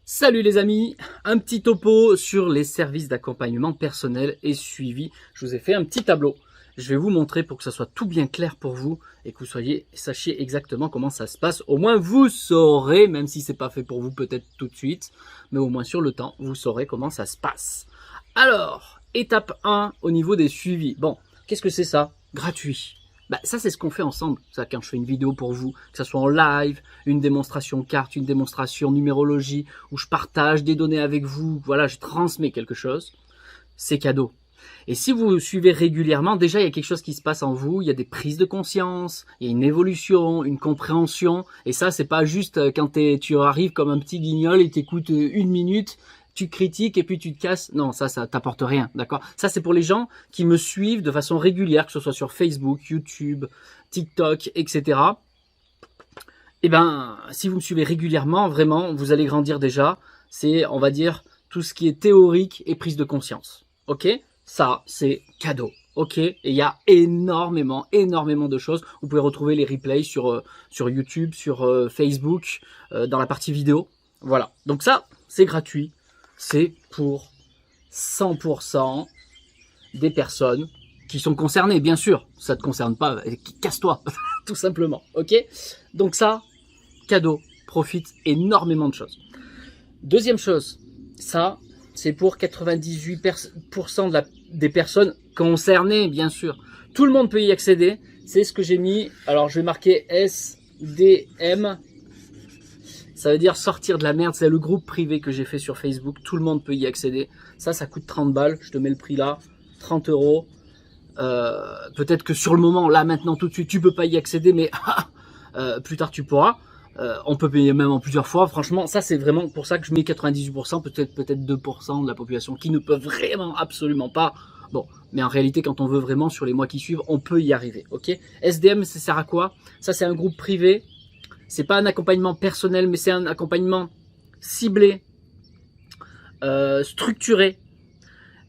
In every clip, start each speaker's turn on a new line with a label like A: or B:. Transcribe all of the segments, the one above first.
A: Salut les amis, un petit topo sur les services d'accompagnement personnel et suivi. Je vous ai fait un petit tableau. Je vais vous montrer pour que ça soit tout bien clair pour vous et que vous sachiez exactement comment ça se passe. Au moins vous saurez, même si c'est pas fait pour vous peut-être tout de suite, mais au moins sur le temps, vous saurez comment ça se passe. Alors, étape 1 au niveau des suivis. Bon, qu'est-ce que c'est ça? Gratuit. Bah, ça, c'est ce qu'on fait ensemble. Ça, quand je fais une vidéo pour vous, que ce soit en live, une démonstration carte, une démonstration numérologie, où je partage des données avec vous, voilà, je transmets quelque chose, c'est cadeau. Et si vous suivez régulièrement, déjà, il y a quelque chose qui se passe en vous, il y a des prises de conscience, il y a une évolution, une compréhension, et ça, c'est pas juste quand tu arrives comme un petit guignol et t'écoutes une minute, tu critiques et puis tu te casses. Non, ça t'apporte rien, d'accord? Ça, c'est pour les gens qui me suivent de façon régulière, que ce soit sur Facebook, YouTube, TikTok, etc. Eh ben, si vous me suivez régulièrement, vraiment, vous allez grandir déjà. C'est, on va dire, tout ce qui est théorique et prise de conscience. Ok? Ça, c'est cadeau. Ok? Et il y a énormément de choses. Vous pouvez retrouver les replays sur YouTube, sur Facebook, dans la partie vidéo. Voilà. Donc ça, c'est gratuit. C'est pour 100% des personnes qui sont concernées, bien sûr. Ça ne te concerne pas, casse-toi, tout simplement. Ok? Donc ça, cadeau, profite énormément de choses. Deuxième chose, ça, c'est pour 98% des personnes concernées, bien sûr. Tout le monde peut y accéder. C'est ce que j'ai mis. Alors, je vais marquer SDM. Ça veut dire sortir de la merde. C'est le groupe privé que j'ai fait sur Facebook. Tout le monde peut y accéder. Ça coûte 30 balles. Je te mets le prix là. 30 euros. Peut-être que sur le moment, là, maintenant, tout de suite, tu peux pas y accéder, mais plus tard, tu pourras. On peut payer même en plusieurs fois. Franchement, ça, c'est vraiment pour ça que je mets 98%, peut-être 2% de la population qui ne peut vraiment absolument pas. Bon, mais en réalité, quand on veut vraiment, sur les mois qui suivent, on peut y arriver. Ok? SDM, ça sert à quoi? Ça, c'est un groupe privé. C'est pas un accompagnement personnel, mais c'est un accompagnement ciblé, structuré,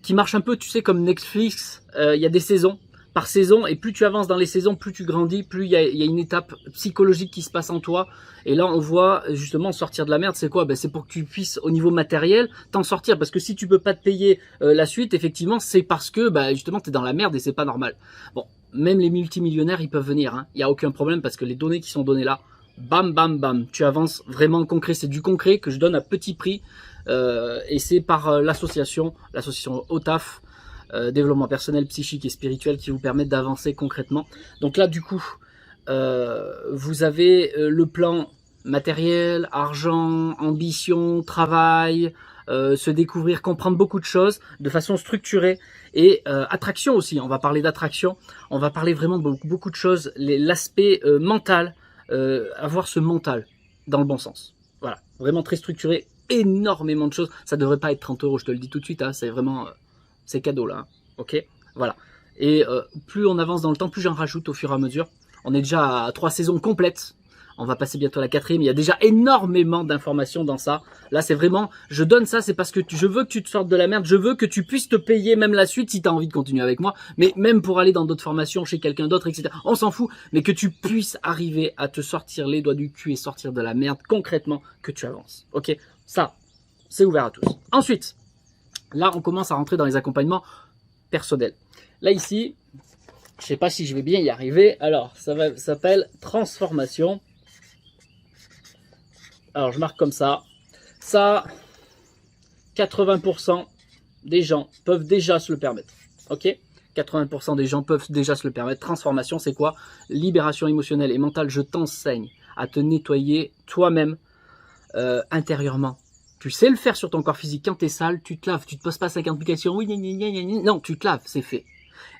A: qui marche un peu, tu sais, comme Netflix. Il y a des saisons par saison, et plus tu avances dans les saisons, plus tu grandis, plus il y a une étape psychologique qui se passe en toi. Et là, on voit justement sortir de la merde. C'est quoi? Ben, c'est pour que tu puisses, au niveau matériel, t'en sortir. Parce que si tu peux pas te payer la suite, effectivement, c'est parce que justement, tu es dans la merde et c'est pas normal. Bon, même les multimillionnaires, ils peuvent venir. Hein. Il n'y a aucun problème parce que les données qui sont données là, bam, bam, bam, tu avances vraiment concret. C'est du concret que je donne à petit prix. Et c'est par l'association OTAF, développement personnel, psychique et spirituel, qui vous permettent d'avancer concrètement. Donc là, du coup, vous avez le plan matériel, argent, ambition, travail, se découvrir, comprendre beaucoup de choses de façon structurée et attraction aussi. On va parler d'attraction, on va parler vraiment de beaucoup de choses, l'aspect mental, avoir ce mental dans le bon sens. Voilà, vraiment très structuré, énormément de choses. Ça devrait pas être 30 euros, je te le dis tout de suite, hein, c'est vraiment, c'est cadeau là, hein, ok, voilà. Et plus on avance dans le temps, plus j'en rajoute au fur et à mesure. On est déjà à 3 saisons complètes. On va passer bientôt à la 4e. Il y a déjà énormément d'informations dans ça. Là, c'est vraiment, je donne ça, c'est parce que je veux que tu te sortes de la merde. Je veux que tu puisses te payer même la suite si tu as envie de continuer avec moi. Mais même pour aller dans d'autres formations, chez quelqu'un d'autre, etc. On s'en fout. Mais que tu puisses arriver à te sortir les doigts du cul et sortir de la merde concrètement, que tu avances. Ok? Ça, c'est ouvert à tous. Ensuite, là, on commence à rentrer dans les accompagnements personnels. Là, ici, je sais pas si je vais bien y arriver. Alors, ça s'appelle transformation. Alors, je marque comme ça. Ça, 80% des gens peuvent déjà se le permettre. Ok? 80% des gens peuvent déjà se le permettre. Transformation, c'est quoi? Libération émotionnelle et mentale. Je t'enseigne à te nettoyer toi-même intérieurement. Tu sais le faire sur ton corps physique. Quand tu es sale, tu te laves. Tu te poses pas 50 applications. Oui, non, tu te laves, c'est fait.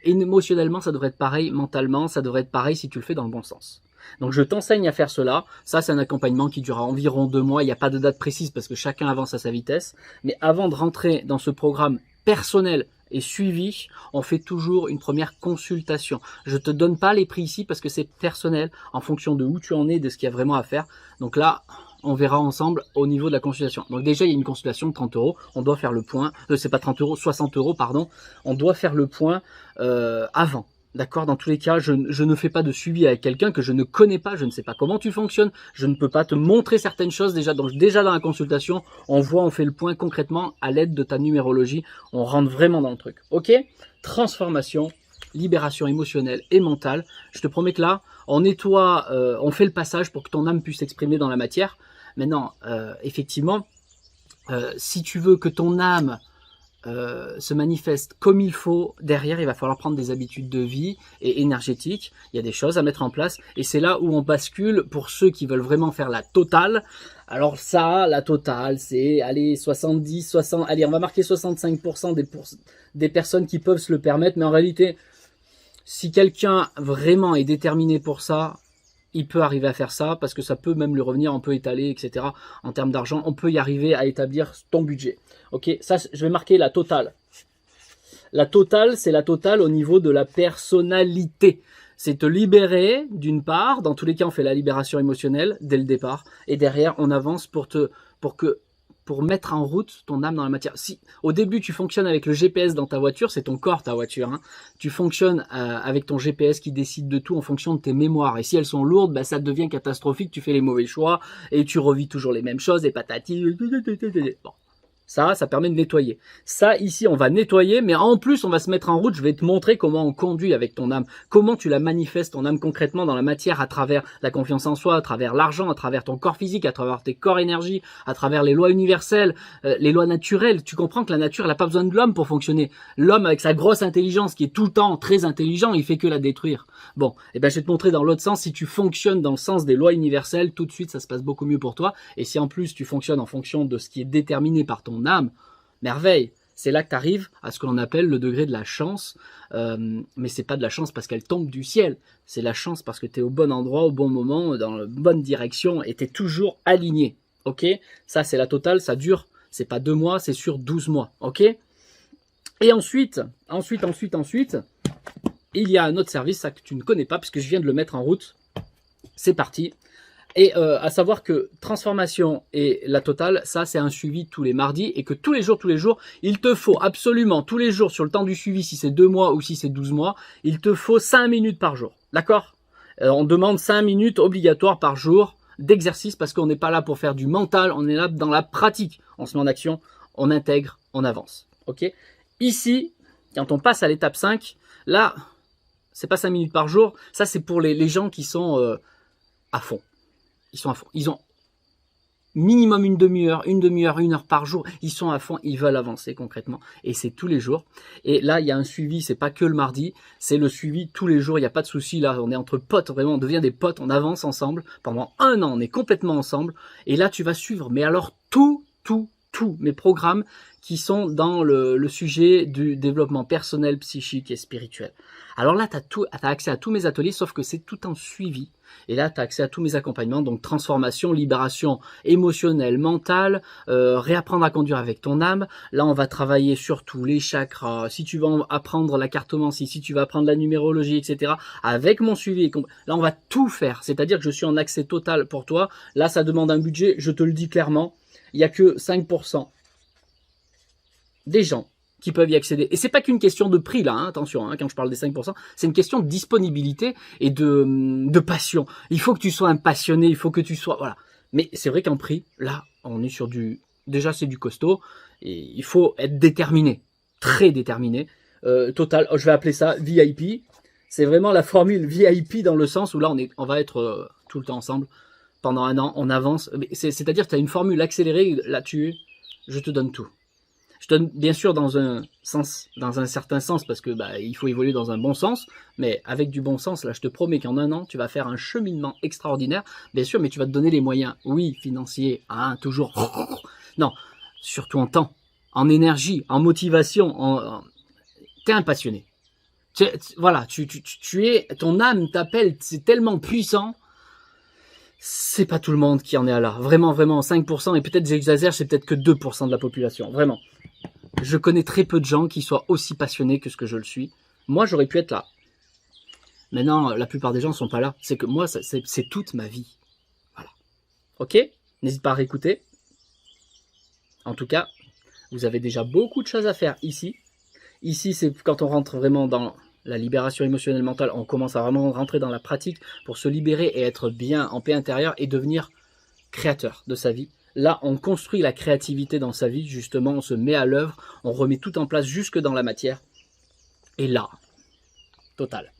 A: Et émotionnellement, ça devrait être pareil. Mentalement, ça devrait être pareil si tu le fais dans le bon sens. Donc, je t'enseigne à faire cela. Ça, c'est un accompagnement qui durera environ 2 mois. Il n'y a pas de date précise parce que chacun avance à sa vitesse. Mais avant de rentrer dans ce programme personnel et suivi, on fait toujours une première consultation. Je te donne pas les prix ici parce que c'est personnel en fonction de où tu en es, de ce qu'il y a vraiment à faire. Donc là, on verra ensemble au niveau de la consultation. Donc déjà, il y a une consultation de 30 euros. On doit faire le point. C'est pas 30 euros, 60 euros, pardon. On doit faire le point avant. D'accord, dans tous les cas, je ne fais pas de suivi avec quelqu'un que je ne connais pas, je ne sais pas comment tu fonctionnes, je ne peux pas te montrer certaines choses déjà. Donc déjà dans la consultation, on fait le point concrètement à l'aide de ta numérologie, on rentre vraiment dans le truc. Ok? Transformation, libération émotionnelle et mentale. Je te promets que là, on nettoie, on fait le passage pour que ton âme puisse s'exprimer dans la matière. Maintenant, effectivement, si tu veux que ton âme se manifeste comme il faut, derrière il va falloir prendre des habitudes de vie et énergétiques, il y a des choses à mettre en place et c'est là où on bascule pour ceux qui veulent vraiment faire la totale. Alors ça, la totale, c'est allez 70, 60, allez on va marquer 65% des personnes qui peuvent se le permettre, mais en réalité, si quelqu'un vraiment est déterminé pour ça, il peut arriver à faire ça parce que ça peut même lui revenir, on peut étaler, etc. En termes d'argent, on peut y arriver à établir ton budget. Ok, ça, je vais marquer la totale. La totale, c'est la totale au niveau de la personnalité. C'est te libérer, d'une part. Dans tous les cas, on fait la libération émotionnelle dès le départ. Et derrière, on avance pour mettre en route ton âme dans la matière. Si au début tu fonctionnes avec le GPS dans ta voiture, c'est ton corps ta voiture, hein. Tu fonctionnes avec ton GPS qui décide de tout en fonction de tes mémoires. Et si elles sont lourdes, bah, ça devient catastrophique, tu fais les mauvais choix et tu revis toujours les mêmes choses et patati. Bon. Ça permet de nettoyer. Ça, ici, on va nettoyer, mais en plus, on va se mettre en route. Je vais te montrer comment on conduit avec ton âme. Comment tu la manifestes, ton âme, concrètement dans la matière, à travers la confiance en soi, à travers l'argent, à travers ton corps physique, à travers tes corps énergie, à travers les lois universelles, les lois naturelles. Tu comprends que la nature, elle n'a pas besoin de l'homme pour fonctionner. L'homme, avec sa grosse intelligence, qui est tout le temps très intelligent, il fait que la détruire. Bon, et ben, je vais te montrer dans l'autre sens. Si tu fonctionnes dans le sens des lois universelles, tout de suite, ça se passe beaucoup mieux pour toi. Et si en plus, tu fonctionnes en fonction de ce qui est déterminé par ton âme, merveille, c'est là que tu arrives à ce que l'on appelle le degré de la chance, mais c'est pas de la chance parce qu'elle tombe du ciel, c'est la chance parce que tu es au bon endroit, au bon moment, dans la bonne direction et tu es toujours aligné, ok? Ça c'est la totale, ça dure, c'est pas 2 mois, c'est sur 12 mois, ok? Et ensuite, il y a un autre service, ça que tu ne connais pas puisque je viens de le mettre en route, c'est parti. Et à savoir que transformation et la totale, ça c'est un suivi tous les mardis et que tous les jours, il te faut absolument tous les jours sur le temps du suivi, si c'est 2 mois ou si c'est 12 mois, il te faut 5 minutes par jour. D'accord? On demande 5 minutes obligatoires par jour d'exercice parce qu'on n'est pas là pour faire du mental, on est là dans la pratique. On se met en action, on intègre, on avance. Ok? Ici, quand on passe à l'étape 5, là, c'est pas 5 minutes par jour, ça c'est pour les gens qui sont à fond. Ils sont à fond. Ils ont minimum une demi-heure, 1 heure par jour. Ils sont à fond, ils veulent avancer concrètement. Et c'est tous les jours. Et là, il y a un suivi, c'est pas que le mardi, c'est le suivi tous les jours. Il n'y a pas de souci. Là, on est entre potes, vraiment, on devient des potes, on avance ensemble. Pendant 1 an, on est complètement ensemble. Et là, tu vas suivre. Mais alors, tous mes programmes qui sont dans le sujet du développement personnel, psychique et spirituel. Alors là, tu as accès à tous mes ateliers, sauf que c'est tout en suivi. Et là, tu as accès à tous mes accompagnements, donc transformation, libération émotionnelle, mentale, réapprendre à conduire avec ton âme. Là, on va travailler sur tous les chakras. Si tu vas apprendre la cartomancie, si tu vas apprendre la numérologie, etc. Avec mon suivi. Là, on va tout faire. C'est-à-dire que je suis en accès total pour toi. Là, ça demande un budget, je te le dis clairement. Il n'y a que 5% des gens qui peuvent y accéder. Et c'est pas qu'une question de prix là, hein, attention, hein, quand je parle des 5%, c'est une question de disponibilité et de passion. Il faut que tu sois un passionné, il faut que tu sois... Voilà. Mais c'est vrai qu'en prix, là, on est sur du... Déjà, c'est du costaud, et il faut être déterminé, très déterminé. Total, je vais appeler ça VIP. C'est vraiment la formule VIP dans le sens où là, on va être tout le temps ensemble. Pendant 1 an, on avance. C'est-à-dire que tu as une formule accélérée, là-dessus, je te donne tout. Je donne bien sûr dans un certain sens, parce que il faut évoluer dans un bon sens, mais avec du bon sens, là je te promets qu'en 1 an, tu vas faire un cheminement extraordinaire, bien sûr, mais tu vas te donner les moyens, oui, financiers, hein, toujours, non, surtout en temps, en énergie, en motivation, t'es un passionné. Voilà, ton âme t'appelle, c'est tellement puissant. C'est pas tout le monde qui en est là. Vraiment, 5%, et peut-être j'exagère, c'est peut-être que 2% de la population. Vraiment. Je connais très peu de gens qui soient aussi passionnés que ce que je le suis. Moi, j'aurais pu être là. Maintenant, la plupart des gens ne sont pas là. C'est que moi, c'est toute ma vie. Voilà. Ok? N'hésite pas à réécouter. En tout cas, vous avez déjà beaucoup de choses à faire ici. Ici, c'est quand on rentre vraiment dans la libération émotionnelle mentale, on commence à vraiment rentrer dans la pratique pour se libérer et être bien en paix intérieure et devenir créateur de sa vie. Là, on construit la créativité dans sa vie, justement, on se met à l'œuvre, on remet tout en place jusque dans la matière. Et là, total.